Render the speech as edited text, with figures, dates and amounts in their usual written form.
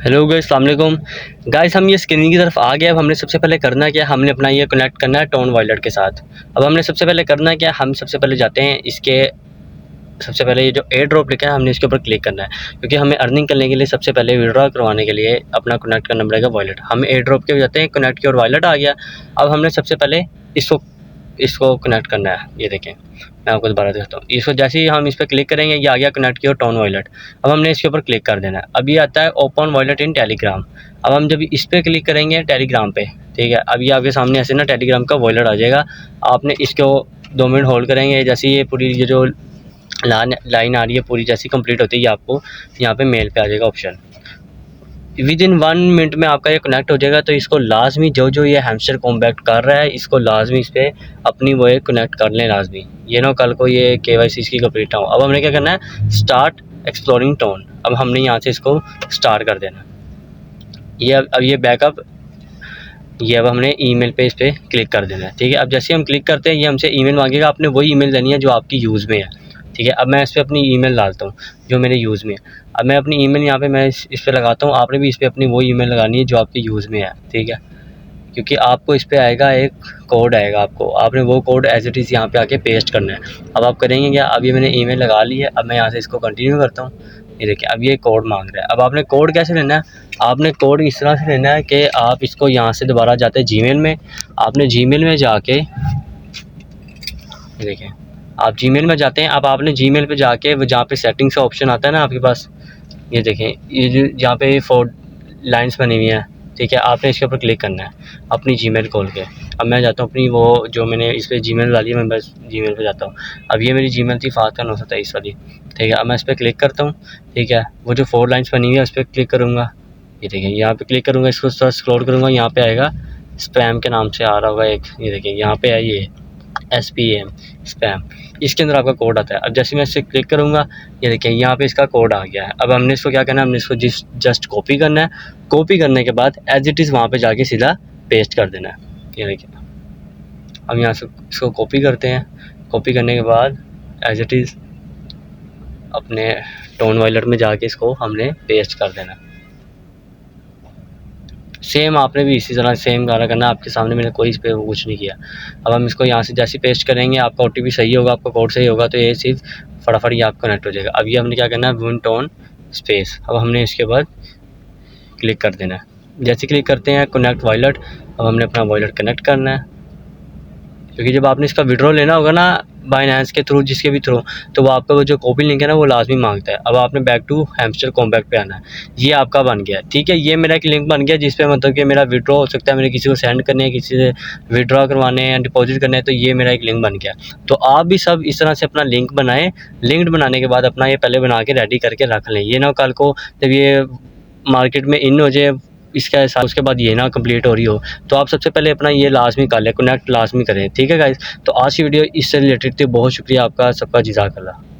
Hello guys, अस्सलाम वालेकुम। Guys, हम ये स्क्रीनिंग की तरफ आ गए। अब हमने सबसे पहले करना क्या है, हमने अपना ये कनेक्ट करना है टोन वॉलेट के साथ। अब हमने सबसे पहले करना क्या है, हम सबसे पहले जाते हैं इसके सबसे पहले ये जो एयर ड्रॉप लिखा है हमने इसके ऊपर क्लिक करना है, क्योंकि हमें अर्निंग करने के लिए सबसे पहले विड्रॉ करवाने के लिए अपना कनेक्ट करना पड़ेगा वॉलेट। हम एयर ड्रॉप के जाते हैं, कनेक्ट की और वॉलेट आ गया। अब हमने सबसे पहले इसको इसको कनेक्ट करना है। ये देखें, मैं आपको दोबारा दिखाता हूँ। इसको जैसे ही हम इस पर क्लिक करेंगे ये आ गया कनेक्ट की और टोन वॉलेट। अब हमने इसके ऊपर क्लिक कर देना है। अब ये आता है ओपन वॉलेट इन टेलीग्राम। अब हम जब इस पर क्लिक करेंगे टेलीग्राम पे, ठीक है, अब ये आपके सामने ऐसे ना टेलीग्राम का वॉलेट आ जाएगा। आपने इसको 2 मिनट होल्ड करेंगे। जैसे ये पूरी ये जो लाइन आ रही है पूरी जैसी कंप्लीट होती है, आपको यहाँ पे मेल पे आ जाएगा ऑप्शन। विद इन 1 मिनट में आपका ये कनेक्ट हो जाएगा। तो इसको लाजमी जो ये हैमस्टर कॉम्पैक्ट कर रहा है, इसको लाजमी इस पर अपनी वो ये कनेक्ट कर लें लाजमी, ये ना कल को ये KYC इसकी कंप्लीट ना हो। अब हमने क्या करना है, स्टार्ट एक्सप्लोरिंग टोन। अब हमने यहाँ से इसको स्टार्ट कर देना। ये अब ये बैकअप, ये अब हमने ईमेल पे इस पर क्लिक कर देना है, ठीक है। अब जैसे हम क्लिक करते हैं ये हमसे ईमेल मांगेगा, आपने वही ईमेल देनी है जो आपकी यूज़ में है, ठीक है। अब मैं इस पर अपनी ईमेल डालता हूँ जो मेरे यूज़ में है। अब मैं अपनी ईमेल यहाँ पे मैं इस पर लगाता हूँ। आपने भी इस पर अपनी वो ईमेल लगानी है जो आपके यूज़ में है, ठीक है, क्योंकि आपको इस पर आएगा एक कोड आएगा आपको, आपने वो कोड एज इट इज़ यहाँ पे आके पेस्ट करना है। अब आप करेंगे क्या, अब ये मैंने ईमेल लगा ली है। अब मैं यहाँ से इसको कंटिन्यू करता हूँ। ये देखिए अब ये कोड मांग रहा है। अब आपने कोड कैसे लेना है, आपने कोड इस तरह से लेना है कि आप इसको यहाँ से दोबारा जाते हैं जीमेल में। आपने जीमेल में जाके, ये देखें, आप जीमेल में जाते हैं। अब आपने जीमेल पे जाके वो जहाँ पे सेटिंग्स का ऑप्शन आता है ना आपके पास, ये देखें, ये जो जहाँ पे 4 लाइन्स बनी हुई हैं, ठीक है, आपने इसके ऊपर क्लिक करना है अपनी जीमेल खोल के। अब मैं जाता हूँ अपनी वो जो मैंने इस पर जीमेल डाली है, मैं बस जीमेल पे जाता हूँ। अब ये मेरी जीमेल थी फातह 923 वाली, ठीक है। अब मैं इस पर क्लिक करता हूँ, ठीक है, वो जो 4 लाइन्स बनी हुई है उस पर क्लिक करूँगा। ये देखिए यहाँ पे क्लिक करूँगा, इसको थोड़ा स्क्रॉल करूँगा, यहाँ पे आएगा स्पैम के नाम से आ रहा होगा एक, ये देखिए यहाँ पे है ये SPAM स्पैम, इसके अंदर आपका कोड आता है। अब जैसे मैं इससे क्लिक करूँगा, ये देखिए यहाँ पे इसका कोड आ गया है। अब हमने इसको क्या करना है, हमने इसको जस्ट कॉपी करना है। कॉपी करने के बाद एज इट इज़ वहाँ पे जाके सीधा पेस्ट कर देना है। ये देखिए हम यहाँ से इसको कॉपी करते हैं। कॉपी करने के बाद एज इट इज़ अपने टोन वॉलेट में जाके इसको हमने पेस्ट कर देना। सेम आपने भी इसी तरह सेम गाना करना। आपके सामने मैंने कोई इस पर कुछ नहीं किया। अब हम इसको यहाँ से जैसे पेस्ट करेंगे, आपका OTP सही होगा, आपका कोड सही होगा, तो ये चीज़ फटाफट ये आपको कनेक्ट हो जाएगा। अब ये हमने क्या करना है, विन टोन स्पेस। अब हमने इसके बाद क्लिक कर देना है। जैसे क्लिक करते हैं कनेक्ट वॉलेट, अब हमने अपना वॉलेट कनेक्ट करना है, क्योंकि जब आपने इसका विड्रॉ लेना होगा ना बाइनेंस के थ्रू, जिसके भी थ्रू, तो वो आपका वो जो कॉपी लिंक है ना वो लाजमी मांगता है। अब आपने बैक टू हैमस्टर कॉम्पैक्ट पे आना है। ये आपका बन गया, ठीक है। ये मेरा एक लिंक बन गया जिस पे मतलब कि मेरा विड्रॉ हो सकता है, मैंने किसी को सेंड करने हैं, किसी से विड्रॉ करवाने हैं, डिपॉजिट करने हैं, तो ये मेरा एक लिंक बन गया। तो आप भी सब इस तरह से अपना लिंक बनाएं। लिंक बनाने के बाद अपना ये पहले बना के रेडी करके रख लें। ये ना कल को जब ये मार्केट में इन हो जाए इसके साथ, उसके बाद ये ना कंप्लीट हो रही हो, तो आप सबसे पहले अपना ये लाजमी कर लें, कनेक्ट लाजमी करें, ठीक है गाइस। तो आज की वीडियो इससे रिलेटेड थी। बहुत शुक्रिया आपका सबका, जज़ाकल्लाह।